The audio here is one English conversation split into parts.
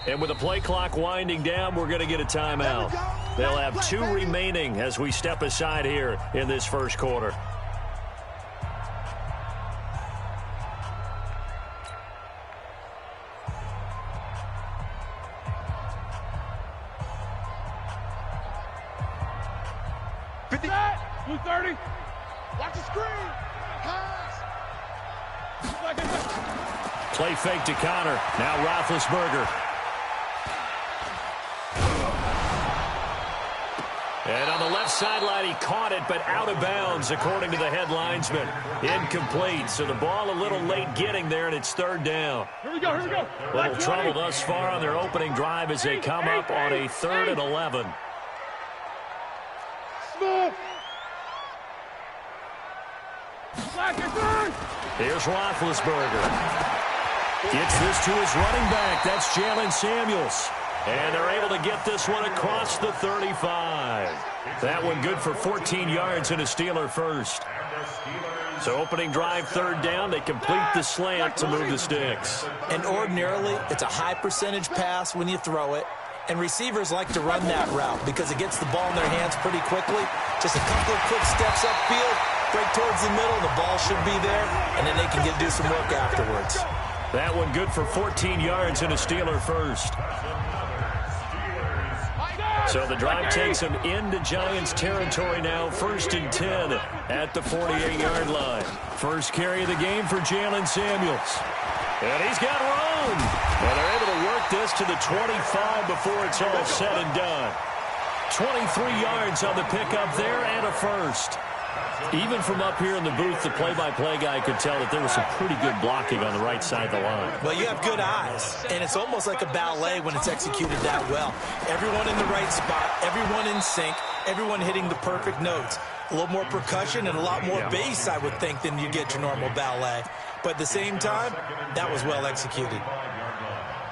And with the play clock winding down, we're going to get a timeout. They'll have 2 remaining as we step aside here in this first quarter. Watch the screen. Play fake to Connor. Now Roethlisberger. And on the left sideline, he caught it, but out of bounds, according to the headlinesman. Incomplete, so the ball a little late getting there, and it's 3rd down. Here we go. Little trouble thus far on their opening drive as they come up on a 3rd and 11. Here's Roethlisberger. Gets this to his running back. That's Jalen Samuels. And they're able to get this one across the 35. That one good for 14 yards and a Steeler first. So opening drive, 3rd down. They complete the slant to move the sticks. And ordinarily, it's a high percentage pass when you throw it. And receivers like to run that route because it gets the ball in their hands pretty quickly. Just a couple of quick steps upfield, break towards the middle, the ball should be there, and then they can do some work afterwards. That one good for 14 yards and a Steeler first. So the drive takes them into Giants territory now, 1st and 10 at the 48-yard line. First carry of the game for Jalen Samuels. And he's got room. And they're able to work this to the 25 before it's all said and done. 23 yards on the pickup there and a first. Even from up here in the booth, the play-by-play guy could tell that there was some pretty good blocking on the right side of the line. Well, you have good eyes, and it's almost like a ballet when it's executed that well. Everyone in the right spot, everyone in sync, everyone hitting the perfect notes. A little more percussion and a lot more bass, I would think, than you get your normal ballet. But at the same time, that was well executed.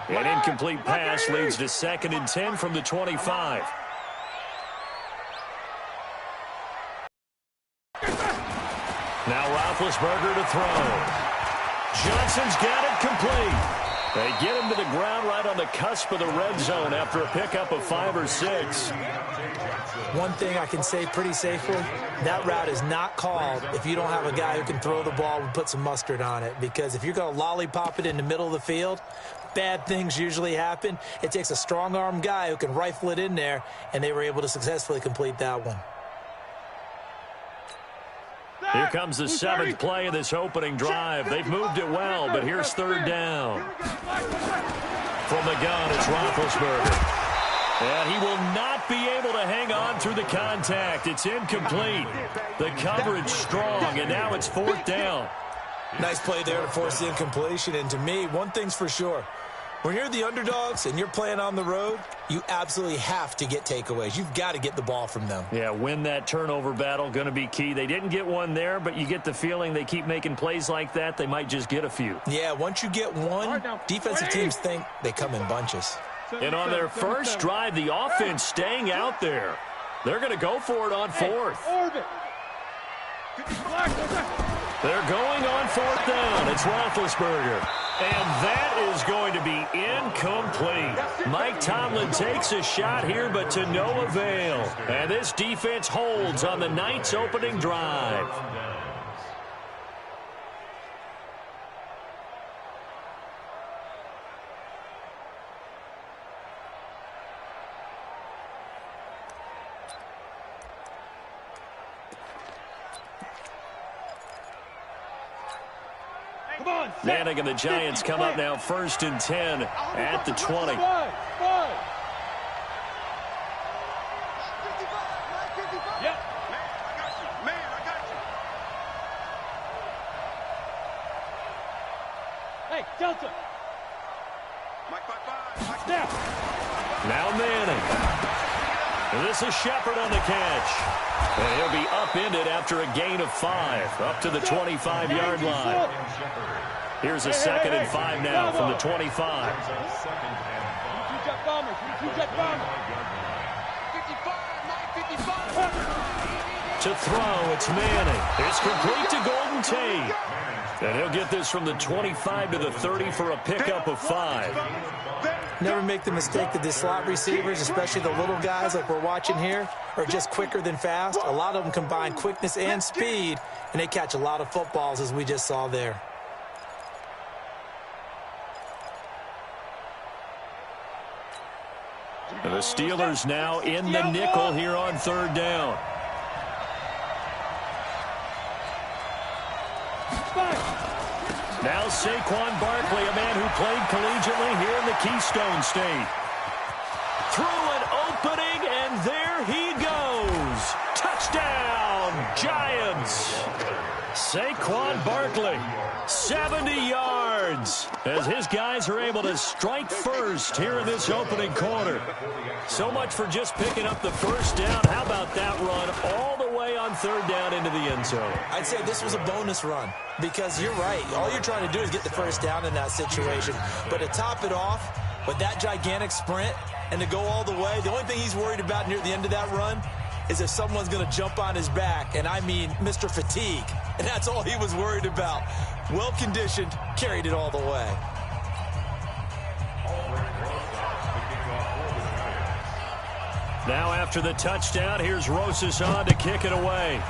An incomplete pass leads to 2nd and 10 from the 25. Now Roethlisberger to throw. Johnson's got it complete. They get him to the ground right on the cusp of the red zone after a pickup of 5 or 6. One thing I can say pretty safely, that route is not called if you don't have a guy who can throw the ball and put some mustard on it. Because if you're going to lollipop it in the middle of the field, bad things usually happen. It takes a strong-arm guy who can rifle it in there, and they were able to successfully complete that one. Here comes the 7th play of this opening drive. They've moved it well, but here's 3rd down. From the gun, it's Roethlisberger. And he will not be able to hang on through the contact. It's incomplete. The coverage strong, and now it's 4th down. Nice play there to force the incompletion. And to me, one thing's for sure. When you're the underdogs and you're playing on the road, you absolutely have to get takeaways. You've got to get the ball from them. Yeah, win that turnover battle, going to be key. They didn't get one there, but you get the feeling they keep making plays like that, they might just get a few. Yeah, once you get one, defensive teams think they come in bunches. And on their first drive, the offense staying out there. They're going to go for it on 4th. They're going on 4th down. It's Roethlisberger. And that is going to be incomplete. Mike Tomlin takes a shot here, but to no avail. And this defense holds on the night's opening drive. Manning and the Giants come up now 1st and 10 at the 20. Hey, Delta. Now Manning. And this is Shepard on the catch. And he'll be upended after a gain of 5 up to the 25-yard line. Here's a 2nd and 5 now from the 25. To throw, it's Manning. It's complete to Golden Tate. And he'll get this from the 25 to the 30 for a pickup of 5. Never make the mistake that the slot receivers, especially the little guys like we're watching here, are just quicker than fast. A lot of them combine quickness and speed, and they catch a lot of footballs, as we just saw there. And the Steelers now in the nickel here on 3rd down. Now Saquon Barkley, a man who played collegiately here in the Keystone State. Through an opening, and there he goes. Touchdown, Giants. Saquon Barkley, 70 yards, as his guys are able to strike first here in this opening quarter. So much for just picking up the first down. How about that run all the way on 3rd down into the end zone? I'd say this was a bonus run because you're right. All you're trying to do is get the first down in that situation. But to top it off with that gigantic sprint and to go all the way, the only thing he's worried about near the end of that run is if someone's going to jump on his back, and I mean Mr. Fatigue. And that's all he was worried about. Well-conditioned, carried it all the way. Now after the touchdown, here's Rosas on to kick it away.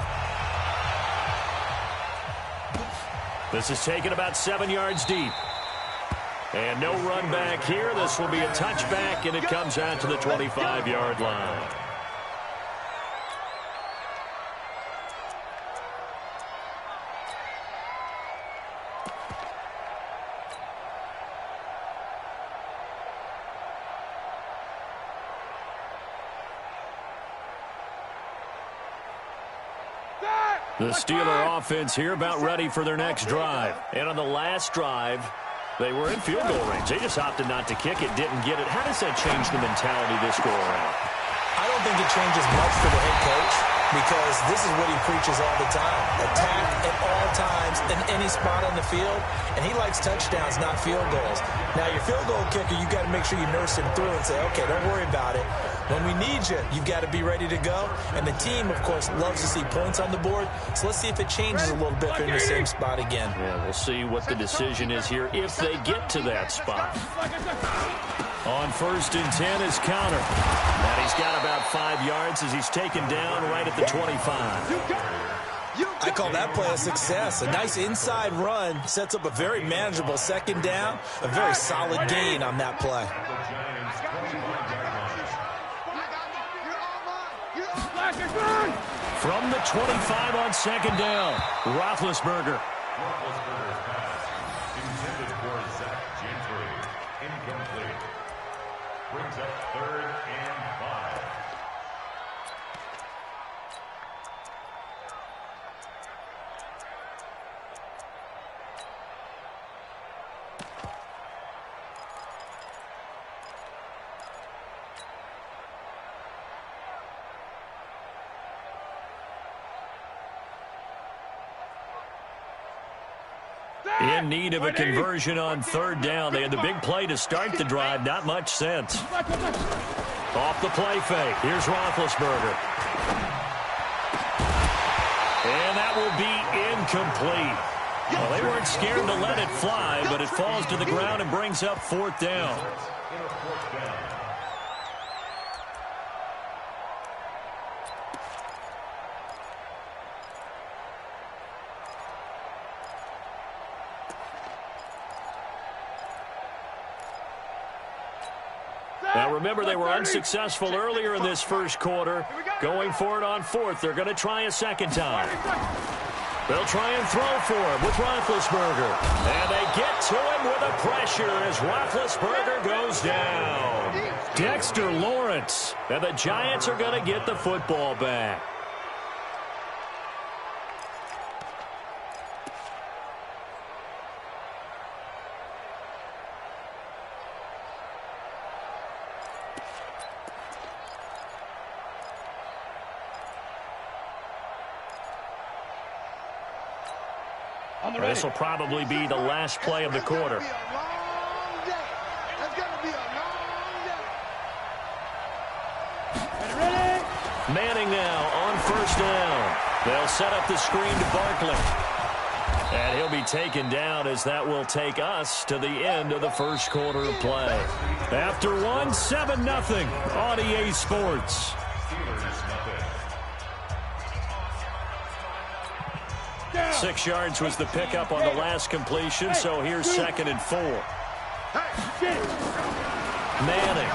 This is taken about 7 yards deep. And no run back here. This will be a touchback, and it comes out to the 25-yard line. The Steeler offense here about ready for their next drive. And on the last drive, they were in field goal range. They just opted not to kick it, didn't get it. How does that change the mentality this go around? I don't think it changes much for the head coach because this is what he preaches all the time. Attack at all times in any spot on the field, and he likes touchdowns, not field goals. Now, your field goal kicker, you got to make sure you nurse him through and say, okay, don't worry about it. When we need you, you've got to be ready to go. And the team, of course, loves to see points on the board. So let's see if it changes a little bit. They're in the same spot again. Yeah, we'll see what the decision is here if they get to that spot. On 1st and 10 is counter. And he's got about 5 yards as he's taken down right at the 25. I call that play a success. A nice inside run sets up a very manageable 2nd down. A very solid gain on that play. From the 25 on 2nd down, Roethlisberger. Intended for Zach Gentry. Incomplete. Brings up 3rd and 5. In need of a conversion on 3rd down. They had the big play to start the drive. Not much sense. Off the play fake. Here's Roethlisberger. And that will be incomplete. Well, they weren't scared to let it fly, but it falls to the ground and brings up 4th down. Now, remember, they were unsuccessful earlier in this first quarter. Going for it on 4th. They're going to try a 2nd time. They'll try and throw for him with Roethlisberger. And they get to him with a pressure as Roethlisberger goes down. Dexter Lawrence. And the Giants are going to get the football back. This will probably be the last play of the quarter. Manning now on 1st down. They'll set up the screen to Barkley. And he'll be taken down as that will take us to the end of the first quarter of play. After one, 7-0 on EA Sports. 6 yards was the pickup on the last completion, so here's 2nd and 4. Manning.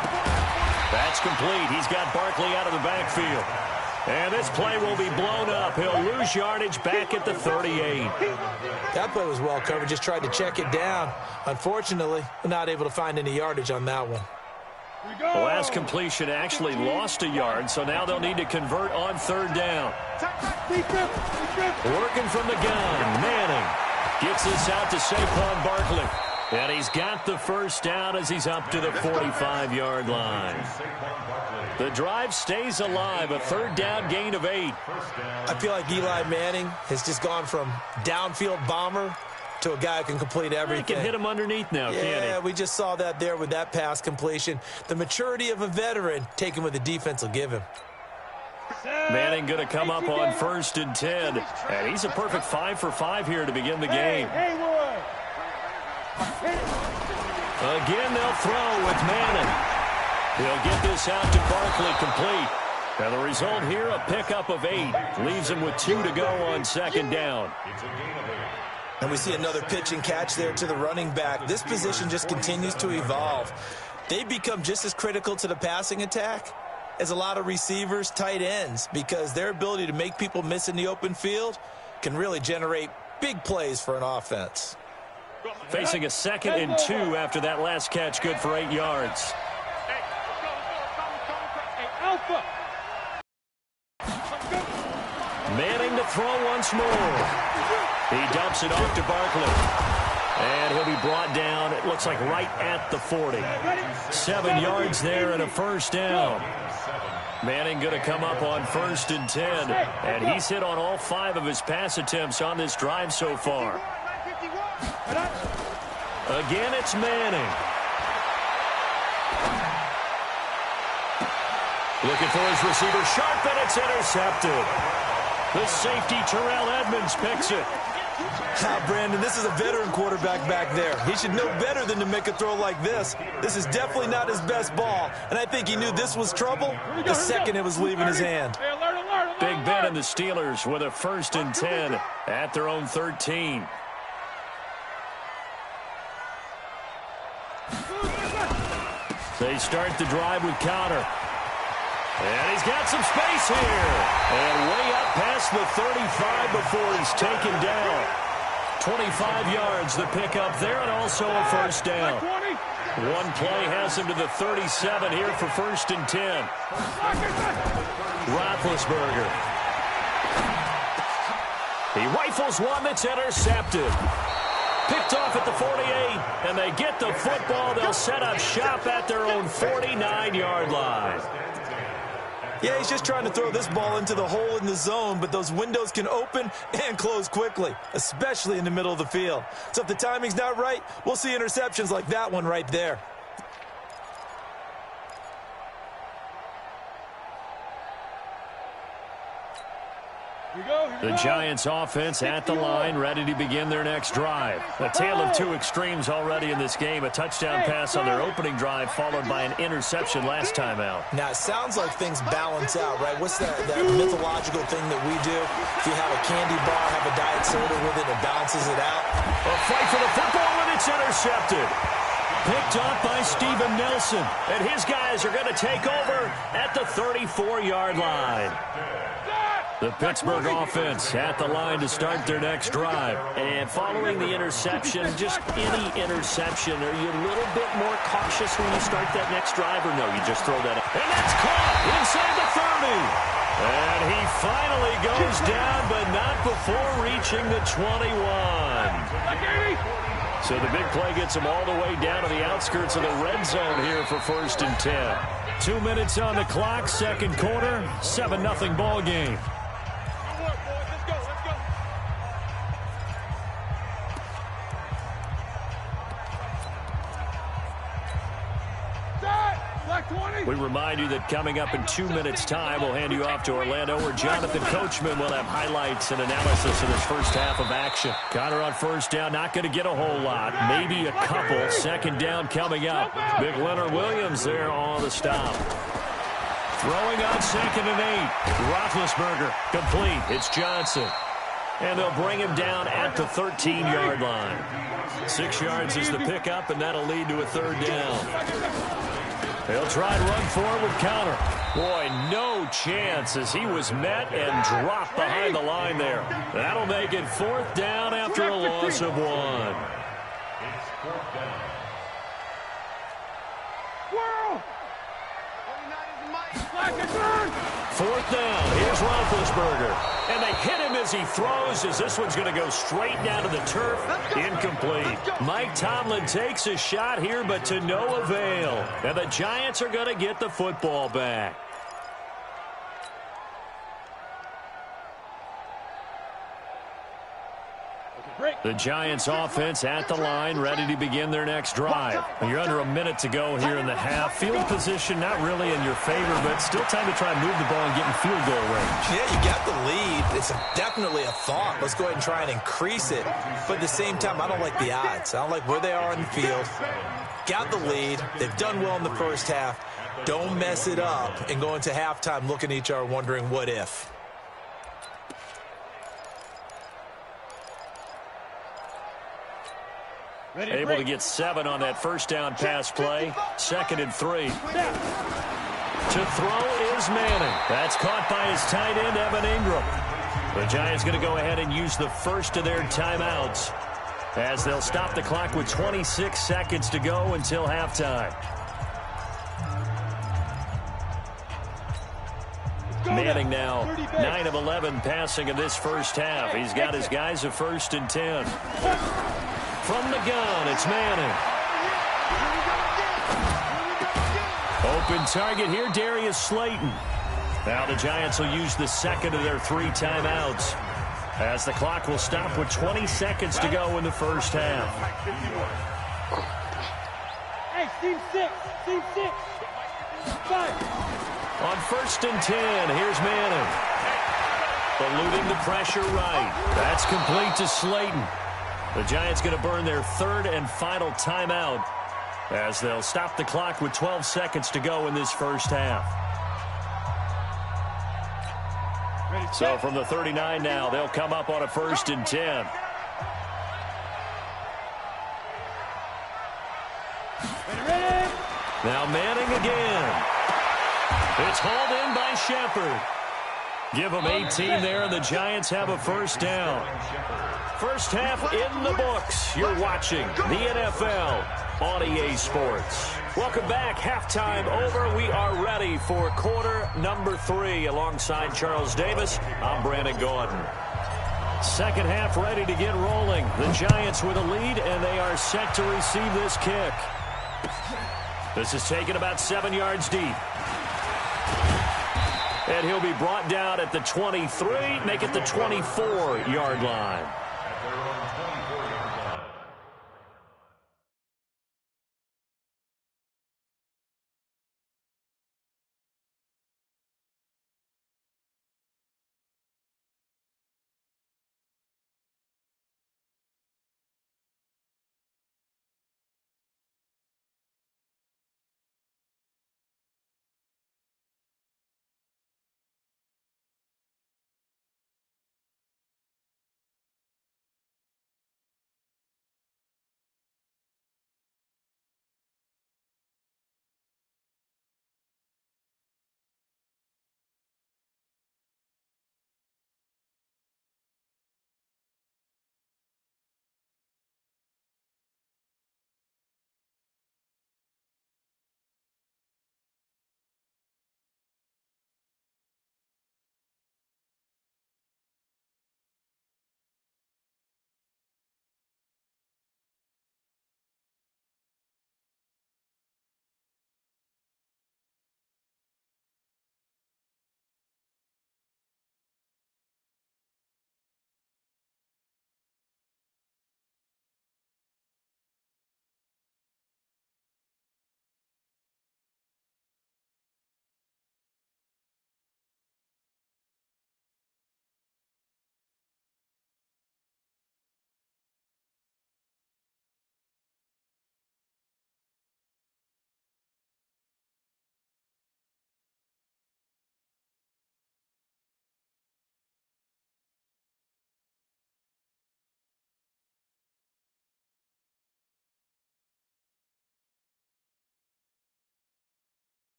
That's complete. He's got Barkley out of the backfield. And this play will be blown up. He'll lose yardage back at the 38. That play was well covered. Just tried to check it down. Unfortunately, not able to find any yardage on that one. The last completion actually lost a yard, so now they'll need to convert on 3rd down. Working from the gun, Manning gets this out to Saquon Barkley. And he's got the first down as he's up to the 45-yard line. The drive stays alive, a 3rd down gain of 8. I feel like Eli Manning has just gone from downfield bomber to a guy who can complete everything. He can hit him underneath now, can't he? Yeah, we just saw that there with that pass completion. The maturity of a veteran taken what the defense will give him. Manning going to come up on 1st and 10. And he's a perfect 5 for 5 here to begin the game. Again, they'll throw with Manning. He'll get this out to Barkley complete. And the result here, a pickup of 8. Leaves him with 2 to go on 2nd down. And we see another pitch and catch there to the running back. This position just continues to evolve. They become just as critical to the passing attack as a lot of receivers, tight ends, because their ability to make people miss in the open field can really generate big plays for an offense. Facing a 2nd and 2 after that last catch, good for 8 yards. Manning to throw once more. He dumps it off to Barkley. And he'll be brought down, it looks like right at the 40. 7 yards there and a first down. Manning going to come up on 1st and 10. And he's hit on all 5 of his pass attempts on this drive so far. Again, it's Manning. Looking for his receiver, sharp, and it's intercepted. The safety, Terrell Edmonds, picks it. Brandon, this is a veteran quarterback back there. He should know better than to make a throw like this. This is definitely not his best ball, and I think he knew this was trouble the second it was leaving his hand. Big Ben and the Steelers with a 1st and 10 at their own 13. They start the drive with Connor. And he's got some space here. And way up past the 35 before he's taken down. 25 yards, the pickup there, and also a first down. One play has him to the 37 here for 1st and 10. Roethlisberger. He rifles one that's intercepted. Picked off at the 48, and they get the football. They'll set up shop at their own 49-yard line. Yeah, he's just trying to throw this ball into the hole in the zone, but those windows can open and close quickly, especially in the middle of the field. So if the timing's not right, we'll see interceptions like that one right there. The Giants offense at the line, ready to begin their next drive. A tale of 2 extremes already in this game. A touchdown pass on their opening drive, followed by an interception last time out. Now, it sounds like things balance out, right? What's that mythological thing that we do? If you have a candy bar, have a diet soda with it, it balances it out. A fight for the football, and it's intercepted. Picked up by Steven Nelson. And his guys are going to take over at the 34-yard line. The Pittsburgh offense at the line to start their next drive. And following the interception, just any interception, are you a little bit more cautious when you start that next drive, or no, you just throw that out? And that's caught inside the 30. And he finally goes down, but not before reaching the 21. So the big play gets him all the way down to the outskirts of the red zone here for 1st and 10. 2 minutes on the clock, second quarter, 7-0 ball game. We remind you that coming up in 2 minutes' time, we'll hand you off to Orlando, where Jonathan Coachman will have highlights and analysis of this first half of action. Connor on first down, not going to get a whole lot. Maybe a couple. Second down coming up. Big Leonard Williams there on the stop. Throwing on 2nd and 8. Roethlisberger complete. It's Johnson. And they'll bring him down at the 13-yard line. 6 yards is the pickup, and that'll lead to a 3rd down. They'll try to run forward with Connor. Boy, no chance as he was met and dropped behind the line there. That'll make it 4th down after a loss of 1. It's 4th down. World! 4th down. Here's Roethlisberger. And they hit him as he throws, as this one's going to go straight down to the turf. Incomplete. Mike Tomlin takes a shot here, but to no avail. And the Giants are going to get the football back. The Giants offense at the line, ready to begin their next drive. You're under a minute to go here in the half. Field position not really in your favor, but still time to try and move the ball and get in field goal range. Yeah, you got the lead. It's definitely a thought. Let's go ahead and try and increase it. But at the same time, I don't like the odds. I don't like where they are in the field. Got the lead. They've done well in the first half. Don't mess it up and go into halftime looking at each other wondering what if. Able to get 7 on that first down pass play. 2nd and 3. To throw is Manning. That's caught by his tight end, Evan Ingram. The Giants going to go ahead and use the first of their timeouts as they'll stop the clock with 26 seconds to go until halftime. Manning now 9 of 11 passing in this first half. He's got his guys a 1st and 10. From the gun, it's Manning. Open target here, Darius Slayton. Now the Giants will use the 2nd of their 3 timeouts as the clock will stop with 20 seconds to go in the first half. Hey, team 6. 5. On 1st and 10, here's Manning. Eluding the pressure right. That's complete to Slayton. The Giants going to burn their 3rd and final timeout as they'll stop the clock with 12 seconds to go in this first half. So from the 39 now, they'll come up on a 1st and 10. Now Manning again. It's hauled in by Shepard. Give them 18 there, and the Giants have a 1st down. First half in the books. You're watching the NFL on EA Sports. Welcome back. Halftime over. We are ready for quarter number 3. Alongside Charles Davis, I'm Brandon Gordon. Second half ready to get rolling. The Giants with a lead, and they are set to receive this kick. This is taken about 7 yards deep. And he'll be brought down at the 23, make it the 24-yard line.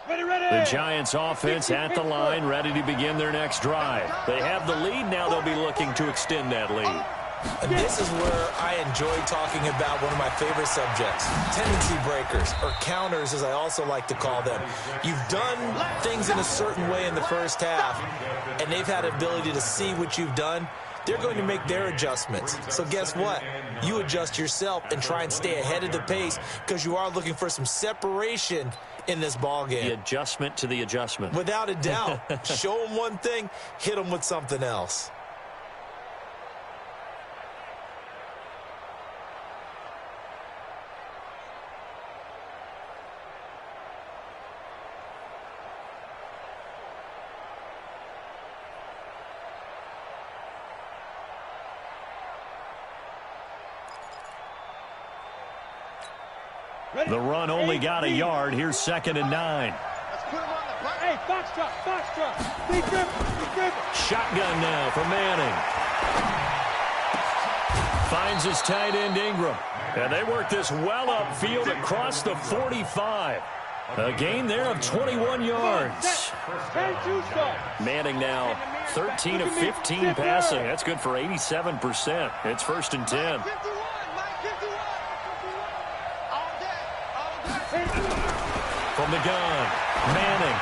The Giants offense at the line, ready to begin their next drive. They have the lead. Now they'll be looking to extend that lead. And this is where I enjoy talking about one of my favorite subjects, tendency breakers, or counters as I also like to call them. You've done things in a certain way in the first half, and they've had the ability to see what you've done. They're going to make their adjustments. So guess what? You adjust yourself and try and stay ahead of the pace because you are looking for some separation in this ball game. The adjustment to the adjustment. Without a doubt. Show them one thing, hit them with something else. The run only got a yard. Here's 2nd and 9. Hey, foxtrot. Big grip. Shotgun now for Manning. Finds his tight end Ingram. And they work this well upfield across the 45. A gain there of 21 yards. Manning now 13 of 15 passing. That's good for 87%. It's 1st and 10. From the gun, Manning.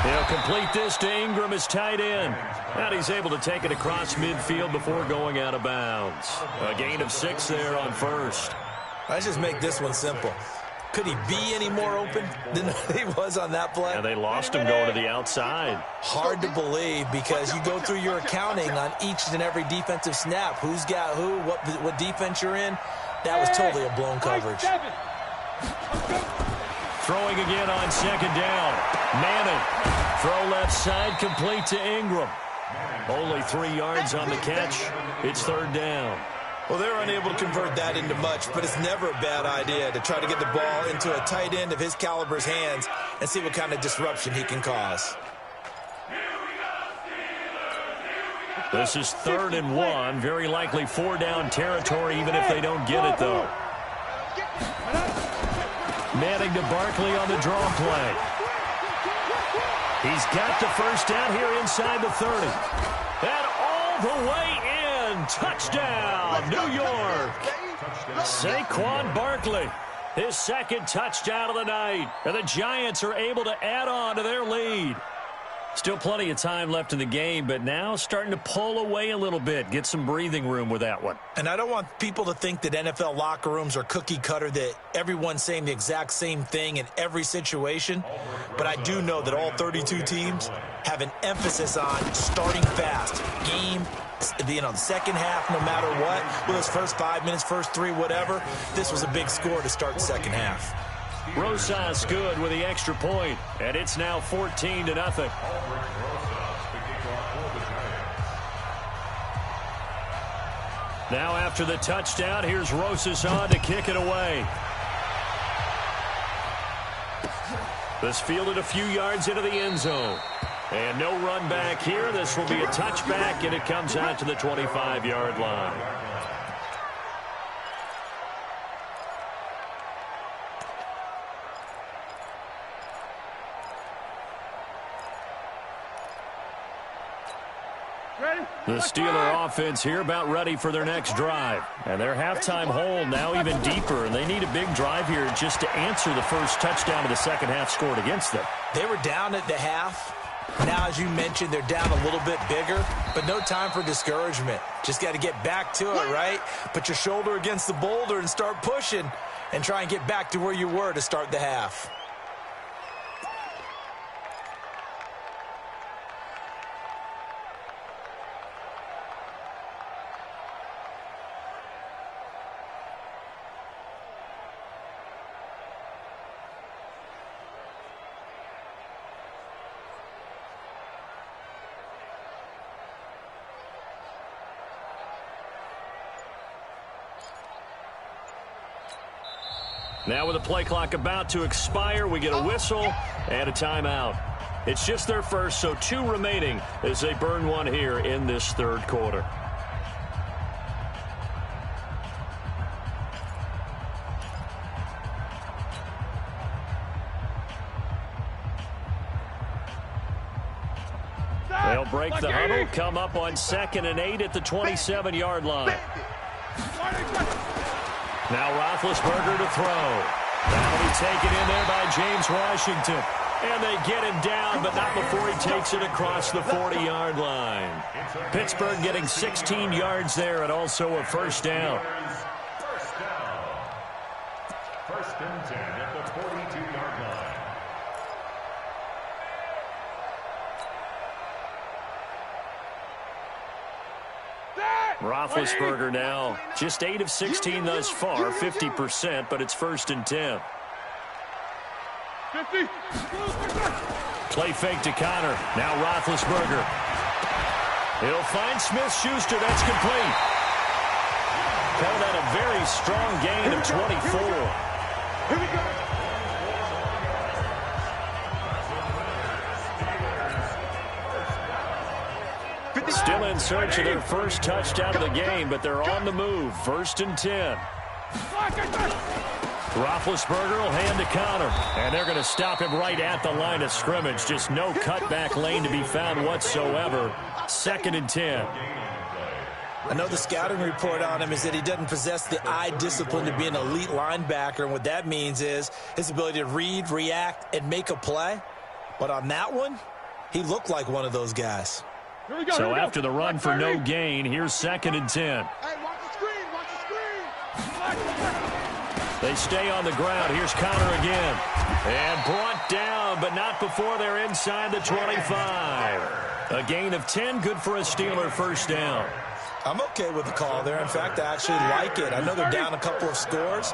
He'll complete this to Ingram as tight end. And he's able to take it across midfield before going out of bounds. A gain of 6 there on 1st. Let's just make this one simple. Could he be any more open than he was on that play? And they lost him going to the outside. Hard to believe because you go through your accounting on each and every defensive snap. Who's got who, what defense you're in. That was totally a blown coverage. Throwing again on 2nd down. Manning. Throw left side, complete to Ingram. Only 3 yards on the catch. It's 3rd down. Well, they're unable to convert that into much, but it's never a bad idea to try to get the ball into a tight end of his caliber's hands and see what kind of disruption he can cause. This is 3rd and 1. Very likely 4-down territory, even if they don't get it, though. Manning to Barkley on the draw play. He's got the 1st down here inside the 30. And all the way in. Touchdown, New York. Saquon Barkley, his 2nd touchdown of the night. And the Giants are able to add on to their lead. Still plenty of time left in the game, but now starting to pull away a little bit. Get some breathing room with that one. And I don't want people to think that NFL locker rooms are cookie cutter, that everyone's saying the exact same thing in every situation. But I do know that all 32 teams have an emphasis on starting fast. Game, the second half, no matter what, whether it's first 5 minutes, first 3, whatever. This was a big score to start the second half. Rosas good with the extra point, and it's now 14-0. Now after the touchdown, here's Rosas on to kick it away. This fielded a few yards into the end zone. And no run back here. This will be a touchback, and it comes out to the 25-yard line. The Steeler offense here about ready for their next drive. And their halftime hole now even deeper, and they need a big drive here just to answer the first touchdown of the second half scored against them. They were down at the half. Now, as you mentioned, they're down a little bit bigger, but no time for discouragement. Just got to get back to it, right? Put your shoulder against the boulder and start pushing and try and get back to where you were to start the half. Now with the play clock about to expire, we get a whistle and a timeout. It's just their first, so 2 remaining as they burn one here in this third quarter. They'll break the huddle, come up on 2nd and 8 at the 27-yard line. Now Roethlisberger to throw. That'll be taken in there by James Washington. And they get him down, but not before he takes it across the 40-yard line. Pittsburgh getting 16 yards there and also a first down. First and 10 at the 42-yard line. Roethlisberger now just 8 of 16 thus far, 50%, but it's first and 10. 50. Play fake to Connor. Now Roethlisberger. He'll find Smith-Schuster. That's complete. Call that a very strong gain of 24. Here we go. Still in search of their first touchdown of the game, but they're on the move. First and 10. Roethlisberger will hand to Connor, and they're going to stop him right at the line of scrimmage. Just no cutback lane to be found whatsoever. 2nd and 10. I know the scouting report on him is that he doesn't possess the eye discipline to be an elite linebacker, and what that means is his ability to read, react, and make a play. But on that one, he looked like one of those guys. So after the run for no gain, here's 2nd and 10. Hey, watch the screen, watch the screen. They stay on the ground. Here's Connor again. And brought down, but not before they're inside the 25. A gain of 10, good for a Steeler first down. I'm okay with the call there. In fact, I actually like it. I know they're down a couple of scores,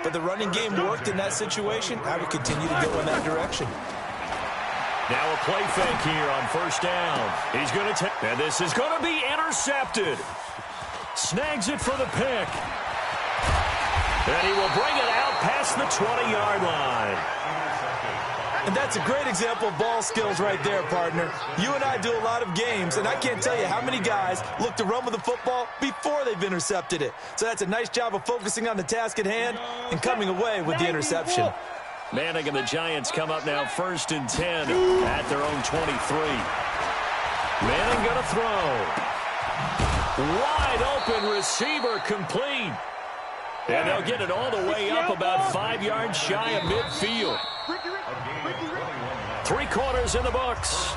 but the running game worked in that situation. I would continue to go in that direction. Now a play fake here on first down. He's going to take, and this is going to be intercepted. Snags it for the pick. And he will bring it out past the 20-yard line. And that's a great example of ball skills right there, partner. You and I do a lot of games, and I can't tell you how many guys look to run with the football before they've intercepted it. So that's a nice job of focusing on the task at hand and coming away with the interception. Manning and the Giants come up now first and 10 at their own 23. Manning going to throw. Wide open receiver complete. And they'll get it all the way up about 5 yards shy of midfield. 3 quarters in the books.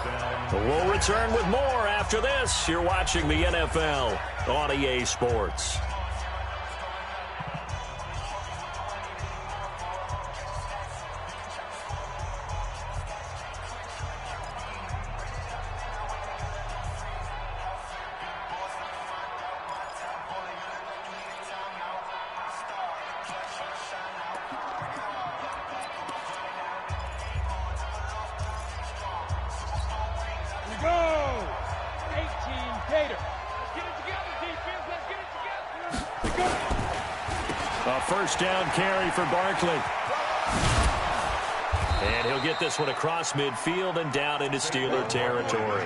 We'll return with more after this. You're watching the NFL on EA Sports. First down carry for Barkley. And he'll get this one across midfield and down into Steeler territory.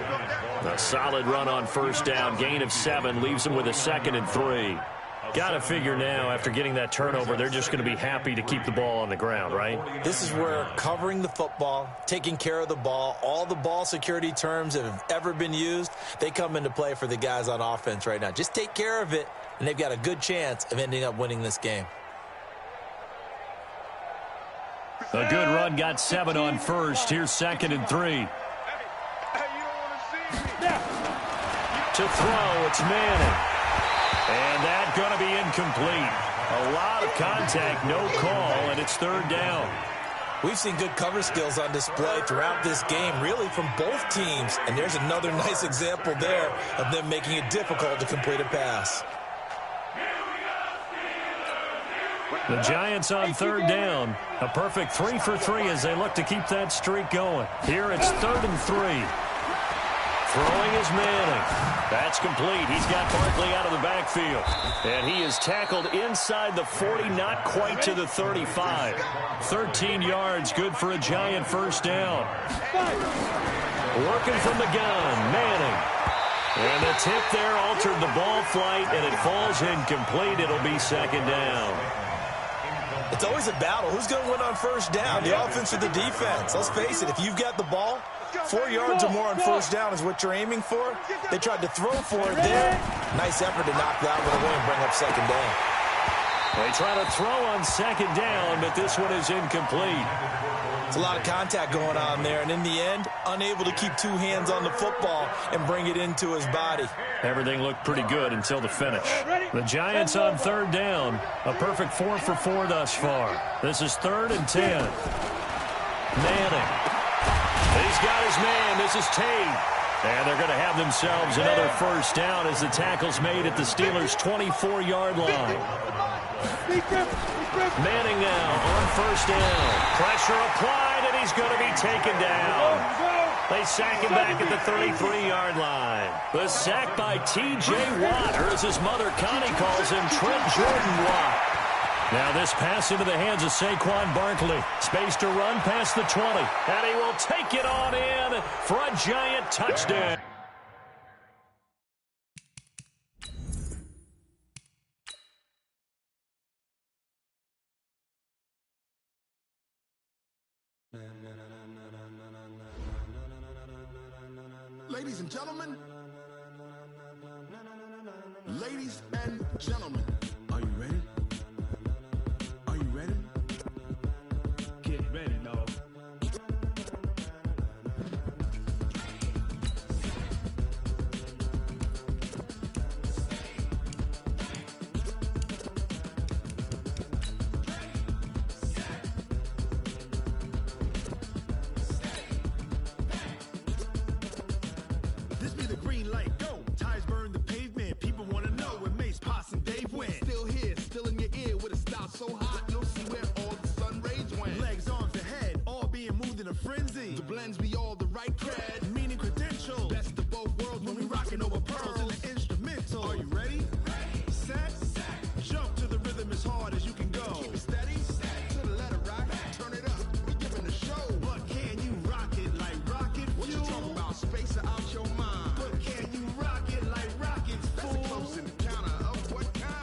A solid run on first down. Gain of 7 leaves him with a 2nd and 3. Got to figure now, after getting that turnover, they're just going to be happy to keep the ball on the ground, right? This is where covering the football, taking care of the ball, all the ball security terms that have ever been used, they come into play for the guys on offense right now. Just take care of it, and they've got a good chance of ending up winning this game. A good run, got 7 on first. Here's 2nd and 3. To throw, it's Manning. And that's going to be incomplete. A lot of contact, no call, and it's 3rd down. We've seen good cover skills on display throughout this game, really from both teams. And there's another nice example there of them making it difficult to complete a pass. The Giants on 3rd down. A perfect 3 for 3 as they look to keep that streak going. Here it's 3rd and 3. Throwing is Manning. That's complete. He's got Barkley out of the backfield. And he is tackled inside the 40, not quite to the 35. 13 yards, good for a Giant first down. Working from the gun, Manning. And the tip there altered the ball flight, and it falls incomplete. It'll be 2nd down. It's always a battle. Who's going to win on first down, the offense or the defense? Let's face it, if you've got the ball, 4 yards or more on first down is what you're aiming for. They tried to throw for it there. Nice effort to knock that one away and bring up second down. They try to throw on second down, but this one is incomplete. It's a lot of contact going on there, and in the end, unable to keep two hands on the football and bring it into his body. Everything looked pretty good until the finish. The Giants on third down, a perfect 4 for 4 thus far. This is 3rd and 10. Manning. He's got his man. This is Tate. And they're going to have themselves another first down as the tackle's made at the Steelers' 24-yard line. Manning now on first down. Pressure applied, and he's going to be taken down. They sack him back at the 33-yard line. The sack by T.J. Watt, or as his mother Connie calls him, Trent Jordan Watt. Now this pass into the hands of Saquon Barkley. Space to run past the 20. And he will take it on in for a giant touchdown. Ladies and gentlemen, ladies and gentlemen, are you ready? Are you ready? Get ready, dog. This be the green light, go. Tires burn the pavement. People want to know when Mace, Potts, and Dave went. Still here, still in your ear with a style so hot, you'll see where all the sun rays went. Legs, arms, and head, all being moved in a frenzy. The blends be all the right cred, meaning credentials. Best of both worlds when we rocking over pearls in the instrumental. Are you ready? Set, jump to the rhythm as hard as you can go. Keep it steady, to the letter rock, turn it up, we giving the show. But can you rock it like rocket fuel? What you talking about, space out your mind? But can you rock it like rockets, fool? That's a close encounter of what kind?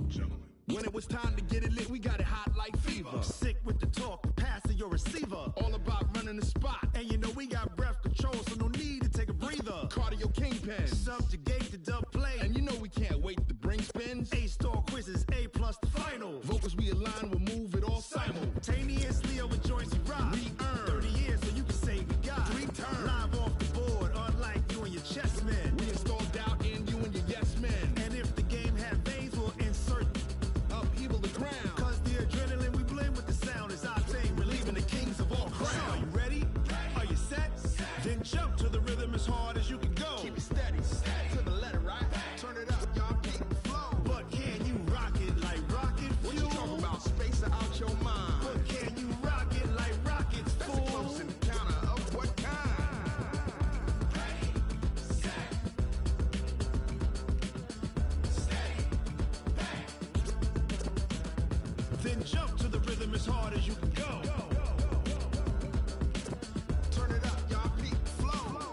Gentlemen. When it was time to get it lit, we got it hot like fever. Sick with the talk, passing your receiver. All about running the spot. And you know we got breath control, so no need to take a breather. Cardio kingpin, subjugate the dub play. And you know we can't wait to bring spins. A-star quizzes, A+ the final. Vocals we align, we'll move it all simultaneously over joints we rock. We earn 30 years, so you can say we got 3 turns. Live off the board, unlike you and your chess men. We install doubt in you and your yes men. And if the game had veins, we'll insert upheaval the ground. Cause the adrenaline we blend with the sound is our thing, relieving the kings of all crowns. So are you ready? Are you set? Then jump to the rhythm as hard as you can go. Keep it steady, to the letter right. Turn it up, y'all keep the flow. But can you rock it like rocket fuel? What you talking about, space out your mind? But can you rock it like rockets, fool? That's a close encounter of what kind? Then jump to the rhythm as hard as you can go. Turn it up, y'all keep the flow.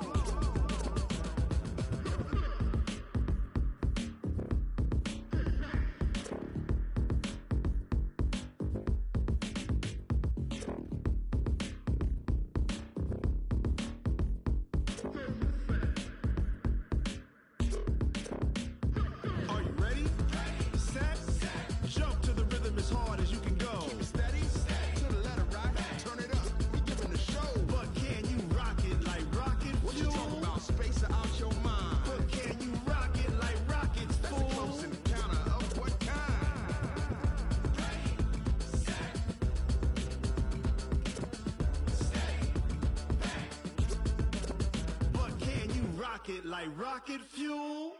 Are you ready? Set, jump to the rhythm as hard as you can go. Keep it steady, to the letter right. Turn it up, we giving the show. But can you rock it like rocket fuel? What you talking about, space out your mind? But can you rock it like rockets, fool? That's a close encounter of what kind? But can you rock it like rocket fuel?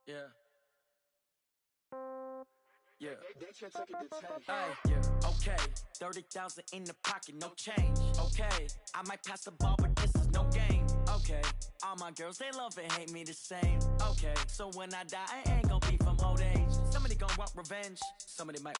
Yeah. Yeah. Yeah. Okay. 30,000 in the pocket, no change. Okay. I might pass the ball, but this is no game. Okay. All my girls, they love and hate me the same. Okay. So when I die, I ain't gonna be from old age. Somebody gonna want revenge. Somebody might